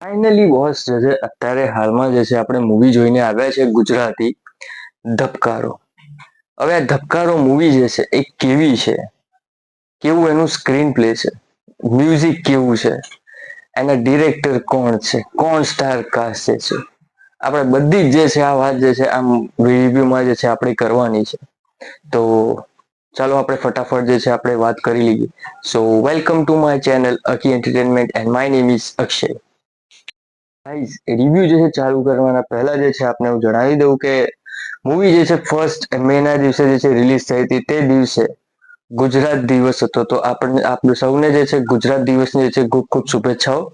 Finally boss જે છે અત્યારે હાલમાં જે છે આપણે મૂવી જોઈને આવ્યા છે ગુજરાતી ધબકારો. હવે આ ધબકારો મૂવી જે છે એ કેવી છે, કેવું એનું સ્ક્રીન પ્લે છે, મ્યુઝિક કેવું છે, એના ડિરેક્ટર કોણ છે, કોણ સ્ટાર કાસ્ટ છે, આપણે બધી જ જે છે આ વાત જે છે આમ રિવ્યુમાં જે છે આપણે કરવાની છે. તો ચાલો આપણે ફટાફટ જે છે આપણે વાત કરી લઈએ. So welcome to my channel Aki entertainment and my name is Akshay. Guys review જે છે ચાલુ કરવાના પહેલા જે છે આપણે હું જણાવી દઉં કે મૂવી જે છે ફર્સ્ટ મેના દિવસે જે છે રિલીઝ થઈ હતી. તે દિવસે ગુજરાત દિવસ હતો, તો આપણે સૌને જે છે ગુજરાત દિવસની જે છે ખૂબ ખૂબ શુભેચ્છાઓ.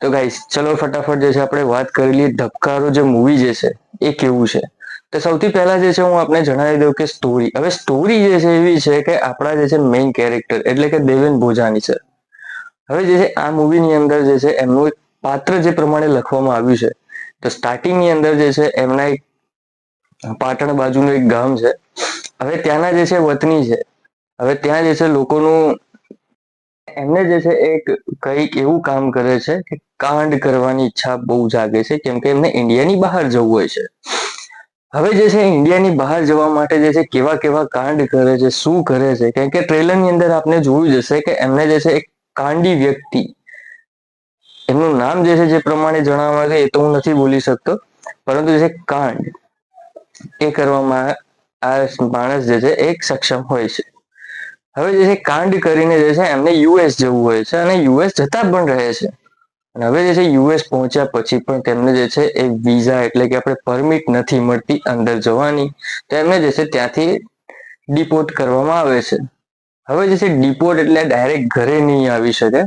તો ગાઈઝ ચલો ફટાફટ જે છે આપણે વાત કરી લઈએ ધબકારો જે મૂવી જે છે એ કેવું છે. તો સૌથી પહેલા જે છે હું આપને જણાવી દઉં કે સ્ટોરી. હવે સ્ટોરી જે છે એવી છે કે આપણા જે છે મેઇન કેરેક્ટર એટલે કે દેવેન ભોજાની છે. હવે જે છે આ મૂવીની અંદર જે છે એમનું એક પાત્ર જે પ્રમાણે લખવામાં આવ્યું છે, તો સ્ટાર્ટિંગની અંદર જે છે એમના એક પાટણ બાજુનું એક ગામ છે. હવે ત્યાંના જે છે વતની છે. હવે ત્યાં જે છે લોકોનું એમને જે છે એક કઈક એવું કામ કરે છે કે કાંડ કરવાની ઈચ્છા બહુ જાગે છે, કેમ કે એમને ઇન્ડિયાની બહાર જવું હોય છે. હવે જે છે ઇન્ડિયાની બહાર જવા માટે જે છે કેવા કેવા કાંડ કરે છે, શું કરે છે, કેમ કે ટ્રેલરની અંદર આપણે જોયું જશે કે એમને જે છે એક કાંડી વ્યક્તિ, એમનું નામ જે છે જે પ્રમાણે જણાવવામાં આવે એ તો હું નથી બોલી શકતો, પરંતુ જે કાંડ એ કરવામાં આ માણસ જે છે એક સક્ષમ હોય છે. હવે જે છે કાંડ કરીને જે છે એમને યુએસ જવું હોય છે અને યુએસ જતા પણ રહે છે. અને હવે જે છે યુએસ પહોંચ્યા પછી પણ તેમને જે છે એ વિઝા એટલે કે આપણે પરમિટ નથી મળતી અંદર જવાની, તો એમને જે છે ત્યાંથી ડિપોર્ટ કરવામાં આવે છે. હવે જે છે ડિપોર્ટ એટલે ડાયરેક્ટ ઘરે નહીં આવી શકે.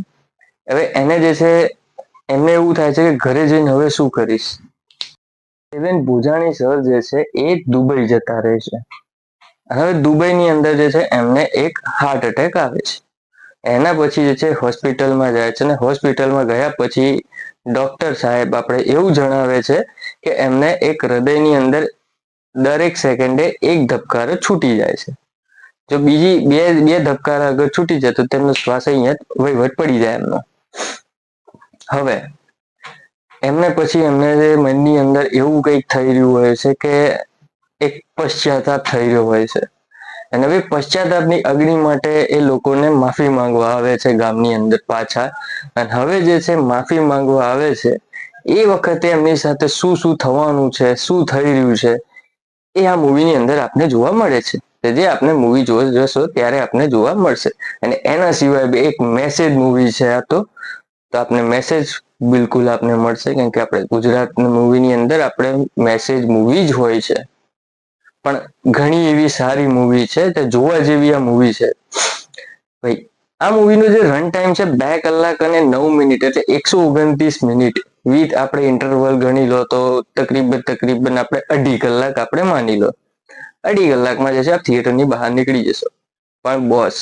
હવે એને જે છે એમને એવું થાય છે કે ઘરે જઈને હવે શું કરીશ. દેવેન ભોજાણી સર જે છે એ દુબઈ જતા રહે છે. હવે દુબઈની અંદર જે છે એમને એક હાર્ટ એટેક આવે છે. એના પછી જે છે હોસ્પિટલમાં જાય છે અને હોસ્પિટલમાં ગયા પછી ડોક્ટર સાહેબ આપણે એવું જણાવે છે કે એમને એક હૃદયની અંદર દરેક સેકન્ડે એક ધબકારો છૂટી જાય છે. જો બીજી બે બે ધબકારા આગળ છૂટી જાય તો તેમનો શ્વાસ અહીંયા વહીવટ પડી જાય એમનો. હવે એમને પછી એમને મનની અંદર એવું કંઈક થઈ રહ્યું હોય છે કે એક પશ્ચાતાપ થઈ રહ્યો હોય છે. અને હવે પશ્ચાતાપની અગ્નિ માટે એ લોકોને માફી માંગવા આવે છે ગામની અંદર પાછા. અને હવે જે છે માફી માંગવા આવે છે એ વખતે એમની સાથે શું શું થવાનું છે, શું થઈ રહ્યું છે, એ આ મૂવીની અંદર આપને જોવા મળે છે. જે આપણે મૂવી જોશો ત્યારે આપને જોવા મળશે. અને એના સિવાય એક મેસેજ મૂવી છે આ તો આપને મેસેજ બિલકુલ આપને મળશે, કેમ કે આપણે ગુજરાત મૂવીની અંદર આપણે મેસેજ મૂવી જ હોય છે. પણ ઘણી એવી સારી મૂવી છે તે જોવા જેવી આ મૂવી છે. ભાઈ આ મૂવીનો જે રન ટાઈમ છે 2 કલાક અને 9 મિનિટ એટલે 129 મિનિટ વિથ આપણે ઇન્ટરવલ ગણી લો તો તકરીબન આપણે 2.5 કલાક આપણે માની લો. 2.5 કલાકમાં જે છે આપ થિયેટરની બહાર નીકળી જશો. પણ બોસ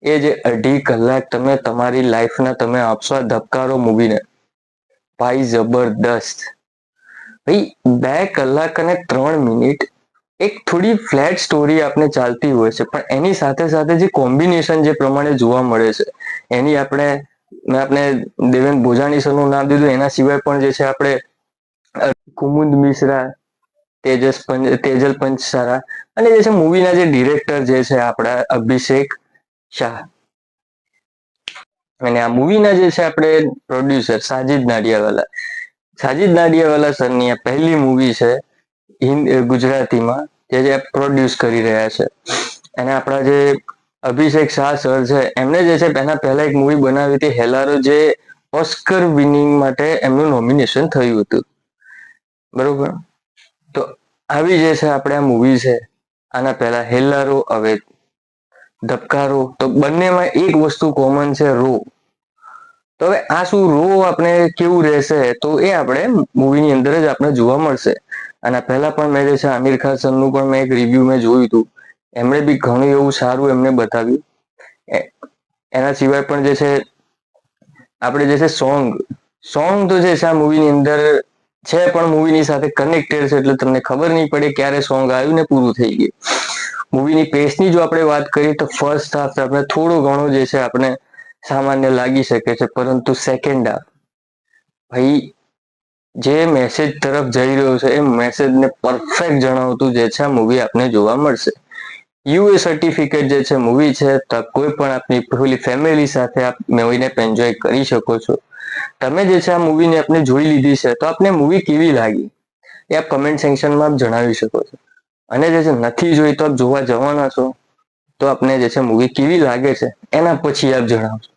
એ જે 2.5 કલાક તમે તમારી લાઈફના તમે આપશો આ ધબકારો મૂવીને, ભાઈ જબરદસ્ત. ભાઈ 2 કલાક અને 3 મિનિટ એક થોડી ફ્લેટ સ્ટોરી આપને ચાલતી હોય છે, પણ એની સાથે સાથે જે કોમ્બિનેશન જે પ્રમાણે જોવા મળે છે એની આપણે દેવેન ભોજાણી સરનું નામ દીધું, એના સિવાય પણ જે છે આપણે કુમુદ મિશ્રા, તેજલ પંચસારા અને જે છે મૂવીના જે ડિરેક્ટર જે છે આપણા અભિષેક શાહ, અને આ મૂવીના જે છે આપણે પ્રોડ્યુસર સાજિદ નાડિયાવાલા. સાજિદ નાડિયાવાલા સરની આ પહેલી મૂવી છે ગુજરાતીમાં જે પ્રોડ્યુસ કરી રહ્યા છે. અને આપણા જે અભિષેક શાહ સર છે એમને જે છે એના પહેલા એક મૂવી બનાવી હતી હેલારો, જે ઓસ્કર વિનિંગ માટે એમનું નોમિનેશન થયું હતું. બરોબર, તો આવી જે છે આપણે આ મૂવી છે. આના પહેલા હેલ્લારો, હવે ધબકારો, તો બંનેમાં એક વસ્તુ કોમન છે, રો. તો હવે આ શું રો આપણે કેવું રહેશે તો એ આપણે મૂવીની અંદર જ આપણે જોવા મળશે. અને પહેલા પણ મેં જે છે આમિર ખાન સરનું પણ મેં એક રિવ્યુ મેં જોયું હતું, એમણે બી ઘણું એવું સારું એમને બતાવ્યું. એના સિવાય પણ જે છે આપણે જે છે સોંગ તો જે છે આ મૂવીની અંદર છે, પણ મૂવીની સાથે કનેક્ટેડ છે એટલે તમને ખબર નહીં પડે ક્યારે સોંગ આવ્યું ને પૂરું થઈ ગયું. મૂવીની પેસની જો આપણે વાત કરીએ તો ફર્સ્ટ હાફ આપણે થોડું ઘણું જે છે આપણે સામાન્ય લાગી શકે છે, પરંતુ સેકન્ડ હાફ ભાઈ જે મેસેજ તરફ જઈ રહ્યો છે એ મેસેજને પરફેક્ટ જણાવતું જે છે આ મૂવી આપને જોવા મળશે. યુએ સર્ટિફિકેટ જે છે મૂવી છે તો કોઈ પણ આપની પેલી ફેમિલી સાથે આપ મૂવીને એન્જોય કરી શકો છો. તમે જે છે આ મૂવીને આપને જોઈ લીધી છે તો આપને મૂવી કેવી લાગી એ આપ કમેન્ટ સેક્શનમાં આપ જણાવી શકો છો. અને જે છે નથી જોઈ તો આપ જોવા જવાના છો તો આપને જે છે મૂવી કેવી લાગે છે એના પછી આપ જણાવશો.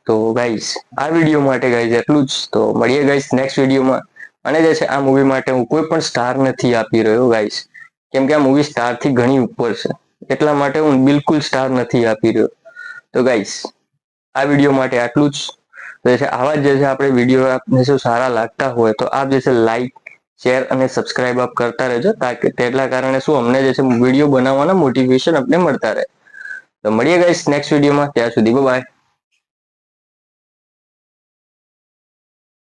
તો ગાઈસ આ વિડીયો માટે ગાઈસ એટલું જ. તો મળીએ ગાઈસ નેક્સ્ટ વિડીયોમાં. અને જે છે આ મૂવી માટે હું કોઈ પણ સ્ટાર નથી આપી રહ્યો ગાઈસ, કેમ કે આ મૂવી સ્ટાર થી ઘણી ઉપર છે એટલા માટે હું બિલકુલ સ્ટાર નથી આપી રહ્યો. તો ગાઈસ આ વિડીયો માટે આટલું જ. આવા જ જે છે આપણે વિડીયો આપને જો સારા લાગતા હોય તો આપ જે છે લાઈક, શેર અને સબસ્ક્રાઇબ આપ કરતા રહેજો તેટલા કારણે શું અમને જે છે વિડીયો બનાવવાના મોટિવેશન આપને મળતા રહે. તો મળીએ ગાઈસ નેક્સ્ટ વિડીયોમાં, ત્યાં સુધી બાય.